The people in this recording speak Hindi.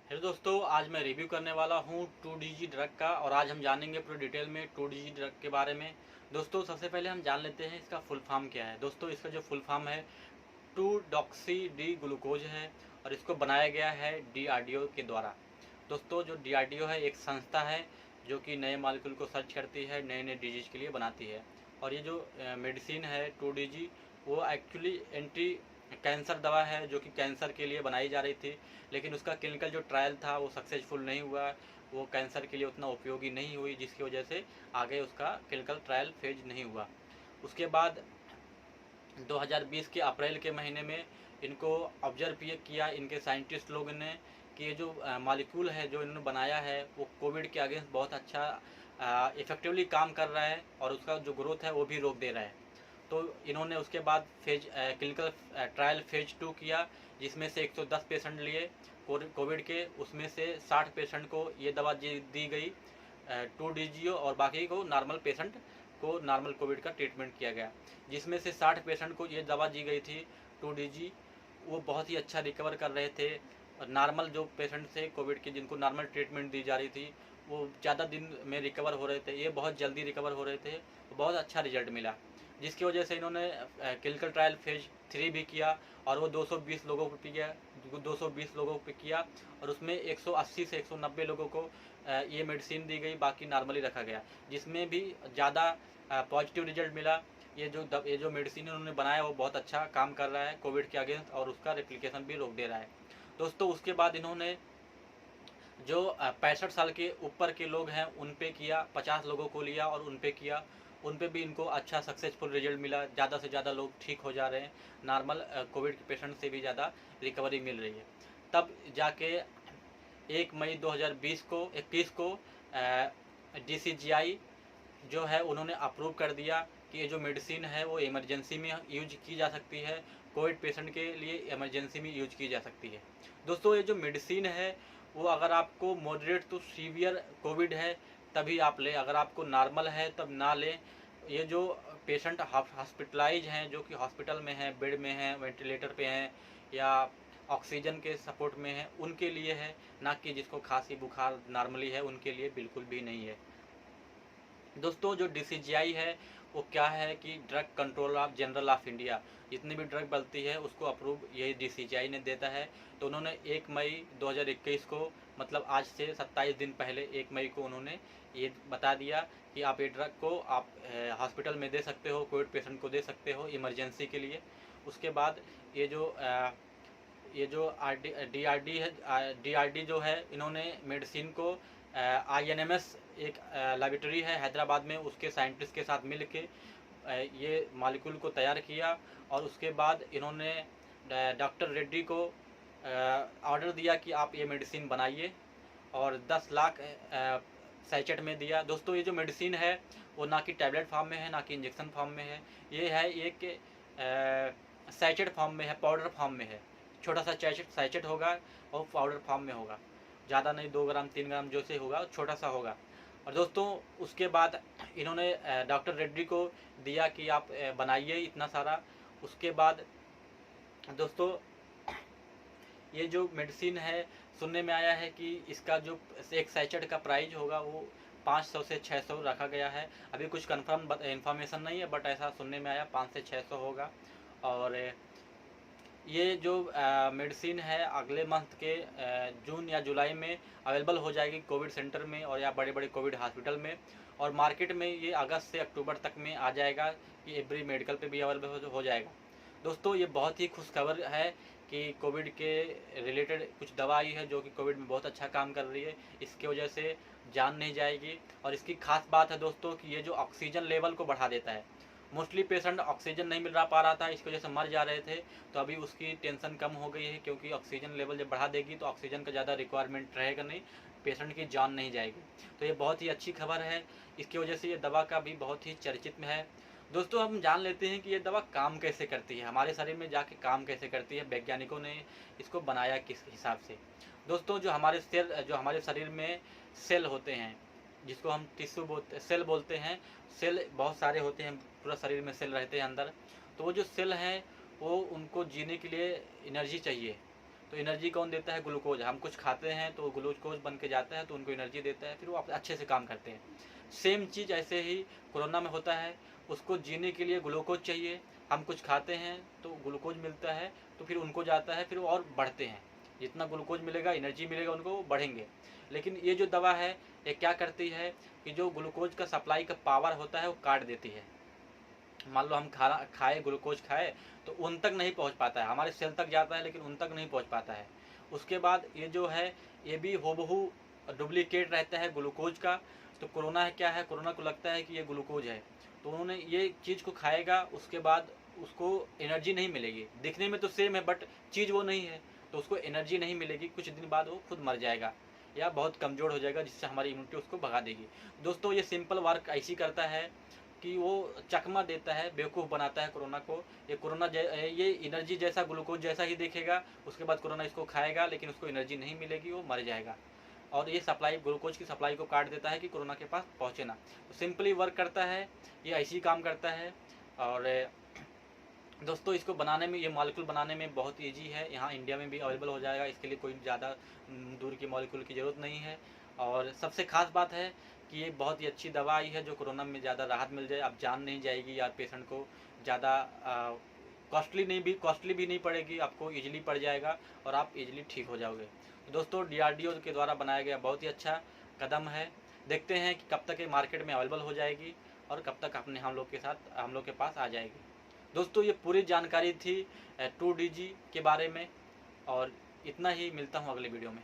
हेलो दोस्तों, आज मैं रिव्यू करने वाला हूँ 2DG ड्रग का। और आज हम जानेंगे पूरी डिटेल में 2DG ड्रग के बारे में। दोस्तों, सबसे पहले हम जान लेते हैं इसका फुल फॉर्म क्या है। दोस्तों, इसका जो फुल फॉर्म है 2-डॉक्सी डी ग्लूकोज है और इसको बनाया गया है DRDO के द्वारा। दोस्तों, जो DRDO है एक संस्था है जो कि नए मॉलिक्यूल को सर्च करती है, नए नए डिजीज के लिए बनाती है। और ये जो मेडिसिन है 2DG, वो एक्चुअली एंटी कैंसर दवा है जो कि कैंसर के लिए बनाई जा रही थी, लेकिन उसका क्लिनिकल जो ट्रायल था वो सक्सेसफुल नहीं हुआ। वो कैंसर के लिए उतना उपयोगी नहीं हुई, जिसकी वजह से आगे उसका क्लिनिकल ट्रायल फेज नहीं हुआ। उसके बाद 2020 के अप्रैल के महीने में इनको ऑब्जर्व किया इनके साइंटिस्ट लोगों ने कि ये जो मॉलिक्यूल है जो इन्होंने बनाया है वो कोविड के अगेंस्ट बहुत अच्छा इफेक्टिवली काम कर रहा है और उसका जो ग्रोथ है वो भी रोक दे रहा है। तो इन्होंने उसके बाद क्लिनिकल ट्रायल फेज 2 किया, जिसमें से 110 पेशेंट लिए कोविड के। उसमें से 60 पेशेंट को ये दवा दी गई 2DGO और बाकी को नॉर्मल पेशेंट को नॉर्मल कोविड का ट्रीटमेंट किया गया। जिसमें से 60 पेशेंट को ये दवा दी गई थी 2DG, वो बहुत ही अच्छा रिकवर कर रहे थे। नॉर्मल जो पेशेंट थे कोविड के, जिनको नॉर्मल ट्रीटमेंट दी जा रही थी, वो ज़्यादा दिन में रिकवर हो रहे थे, ये बहुत जल्दी रिकवर हो रहे थे। बहुत अच्छा रिजल्ट मिला, जिसकी वजह से इन्होंने क्लिनिकल ट्रायल फेज 3 भी किया और वो 220 लोगों पर किया 220 लोगों पर किया और उसमें 180 से 190 लोगों को ये मेडिसिन दी गई, बाकी नॉर्मली रखा गया, जिसमें भी ज़्यादा पॉजिटिव रिजल्ट मिला। ये जो मेडिसिन इन्होंने बनाया वो बहुत अच्छा काम कर रहा है कोविड के अगेंस्ट और उसका रेप्लिकेशन भी रोक दे रहा है। दोस्तों, उसके बाद इन्होंने जो 65 साल के ऊपर के लोग हैं उन पे किया, 50 लोगों को लिया और उन पे किया। उन पे भी इनको अच्छा सक्सेसफुल रिजल्ट मिला, ज़्यादा से ज़्यादा लोग ठीक हो जा रहे हैं, नॉर्मल कोविड के पेशेंट से भी ज़्यादा रिकवरी मिल रही है। तब जाके 1 मई 2021 को DCGI जो है उन्होंने अप्रूव कर दिया कि ये जो मेडिसिन है वो इमरजेंसी में यूज की जा सकती है, कोविड पेशेंट के लिए इमरजेंसी में यूज की जा सकती है। दोस्तों, ये जो मेडिसिन है वो अगर आपको मॉडरेट टू सीवियर कोविड है तभी आप लें, अगर आपको नॉर्मल है तब ना लें। ये जो पेशेंट हॉस्पिटलाइज हैं, जो कि हॉस्पिटल में हैं, बेड में हैं, वेंटिलेटर पे हैं या ऑक्सीजन के सपोर्ट में हैं, उनके लिए है, ना कि जिसको खांसी बुखार नॉर्मली है उनके लिए बिल्कुल भी नहीं है। दोस्तों, जो DCGI है वो क्या है कि drug control of general of India, जितनी भी ड्रग बनती है उसको अप्रूव यही DCGI ने देता है। तो उन्होंने 1 मई 2021 को, मतलब आज से 27 दिन पहले 1 मई को उन्होंने ये बता दिया कि आप ये ड्रग को आप हॉस्पिटल में दे सकते हो, कोविड पेशेंट को दे सकते हो इमरजेंसी के लिए। उसके बाद ये जो DRD है, DRD जो है, इन्होंने मेडिसिन को INMS एक लेबोरेटरी है हैदराबाद में, उसके साइंटिस्ट के साथ मिल के ये मॉलिक्यूल को तैयार किया। और उसके बाद इन्होंने डॉक्टर रेड्डी को ऑर्डर दिया कि आप ये मेडिसिन बनाइए और 10 लाख सैचेट में दिया। दोस्तों, ये जो मेडिसिन है वो ना कि टैबलेट फॉर्म में है ना कि इंजेक्शन फॉर्म में है, ये है एक सैचेट फॉर्म में है, पाउडर फॉर्म में है। छोटा सा सैचेट होगा और पाउडर फॉर्म में होगा, ज़्यादा नहीं, 2 ग्राम 3 ग्राम जो से होगा, छोटा सा होगा। और दोस्तों, उसके बाद इन्होंने डॉक्टर रेड्डी को दिया कि आप बनाइए इतना सारा। उसके बाद दोस्तों, ये जो मेडिसिन है, सुनने में आया है कि इसका जो एक सैचेट का प्राइस होगा वो 500 से 600 रखा गया है। अभी कुछ कंफर्म इन्फॉर्मेशन नहीं है, बट ऐसा सुनने में आया 5 से 600 होगा। और ये जो मेडिसिन है अगले मंथ के जून या जुलाई में अवेलेबल हो जाएगी कोविड सेंटर में और या बड़े बड़े कोविड हॉस्पिटल में। और मार्केट में ये अगस्त से अक्टूबर तक में आ जाएगा कि एवरी मेडिकल पे भी अवेलेबल हो जाएगा। दोस्तों, ये बहुत ही खुशखबर है कि कोविड के रिलेटेड कुछ दवा आई है जो कि कोविड में बहुत अच्छा काम कर रही है, इसकी वजह से जान नहीं जाएगी। और इसकी खास बात है दोस्तों कि ये जो ऑक्सीजन लेवल को बढ़ा देता है। मोस्टली पेशेंट ऑक्सीजन नहीं मिल पा रहा था, इसकी वजह से मर जा रहे थे, तो अभी उसकी टेंशन कम हो गई है, क्योंकि ऑक्सीजन लेवल जब बढ़ा देगी तो ऑक्सीजन का ज़्यादा रिक्वायरमेंट रहेगा नहीं, पेशेंट की जान नहीं जाएगी। तो ये बहुत ही अच्छी खबर है, इसकी वजह से ये दवा का भी बहुत ही चर्चित में है। दोस्तों, हम जान लेते हैं कि ये दवा काम कैसे करती है, हमारे शरीर में जाके काम कैसे करती है, वैज्ञानिकों ने इसको बनाया किस हिसाब से। दोस्तों, जो हमारे शरीर में सेल होते हैं, जिसको हम सेल बोलते हैं, सेल बहुत सारे होते हैं, पूरा शरीर में सेल रहते हैं अंदर। तो वो जो सेल हैं वो उनको जीने के लिए एनर्जी चाहिए, तो एनर्जी कौन देता है? ग्लूकोज। हम कुछ खाते हैं तो ग्लूकोज बन के जाता है, तो उनको एनर्जी देता है, फिर वो अच्छे से काम करते हैं। सेम चीज़ ऐसे ही कोरोना में होता है। उसको जीने के लिए ग्लूकोज चाहिए। हम कुछ खाते हैं तो ग्लूकोज मिलता है, तो फिर उनको जाता है, फिर वो और बढ़ते हैं। जितना ग्लूकोज मिलेगा, एनर्जी मिलेगा उनको, वो बढ़ेंगे। लेकिन ये जो दवा है ये क्या करती है कि जो ग्लूकोज का सप्लाई का पावर होता है वो काट देती है। मान लो हम खाए ग्लूकोज खाए तो उन तक नहीं पहुंच पाता है, हमारे सेल तक जाता है लेकिन उन तक नहीं पहुंच पाता है। उसके बाद ये जो है ये भी हूबहू डुप्लीकेट रहता है ग्लूकोज का। तो कोरोना है क्या है, कोरोना को लगता है कि ये ग्लूकोज है, तो उन्होंने ये चीज़ को खाएगा, उसके बाद उसको एनर्जी नहीं मिलेगी। दिखने में तो सेम है बट चीज़ वो नहीं है, तो उसको एनर्जी नहीं मिलेगी। कुछ दिन बाद वो खुद मर जाएगा या बहुत कमज़ोर हो जाएगा, जिससे हमारी इम्यूनिटी उसको भगा देगी। दोस्तों ये सिंपल वर्क ऐसी करता है कि वो चकमा देता है, बेवकूफ़ बनाता है कोरोना को। ये कोरोना ये एनर्जी जैसा ग्लूकोज जैसा ही देखेगा, उसके बाद कोरोना इसको खाएगा लेकिन उसको एनर्जी नहीं मिलेगी, वो मर जाएगा। और ये सप्लाई ग्लूकोज की सप्लाई को काट देता है कि कोरोना के पास पहुँचे ना। तो सिंपली वर्क करता है, ये ऐसे ही काम करता है। और दोस्तों इसको बनाने में, ये मॉलिक्यूल बनाने में बहुत ईजी है। यहाँ इंडिया में भी अवेलेबल हो जाएगा, इसके लिए कोई ज़्यादा दूर की मॉलिक्यूल की ज़रूरत नहीं है। और सबसे खास बात है कि ये बहुत ही अच्छी दवा आई है जो कोरोना में ज़्यादा राहत मिल जाए। अब जान नहीं जाएगी यार, पेशेंट को ज़्यादा कॉस्टली भी नहीं पड़ेगी, आपको ईजिली पड़ जाएगा और आप ईजिली ठीक हो जाओगे। तो दोस्तों DRDO के द्वारा बनाया गया बहुत ही अच्छा कदम है। देखते हैं कि कब तक ये मार्केट में अवेलेबल हो जाएगी और कब तक हम लोग के पास आ जाएगी। दोस्तों ये पूरी जानकारी थी 2DG के बारे में, और इतना ही। मिलता हूँ अगले वीडियो में।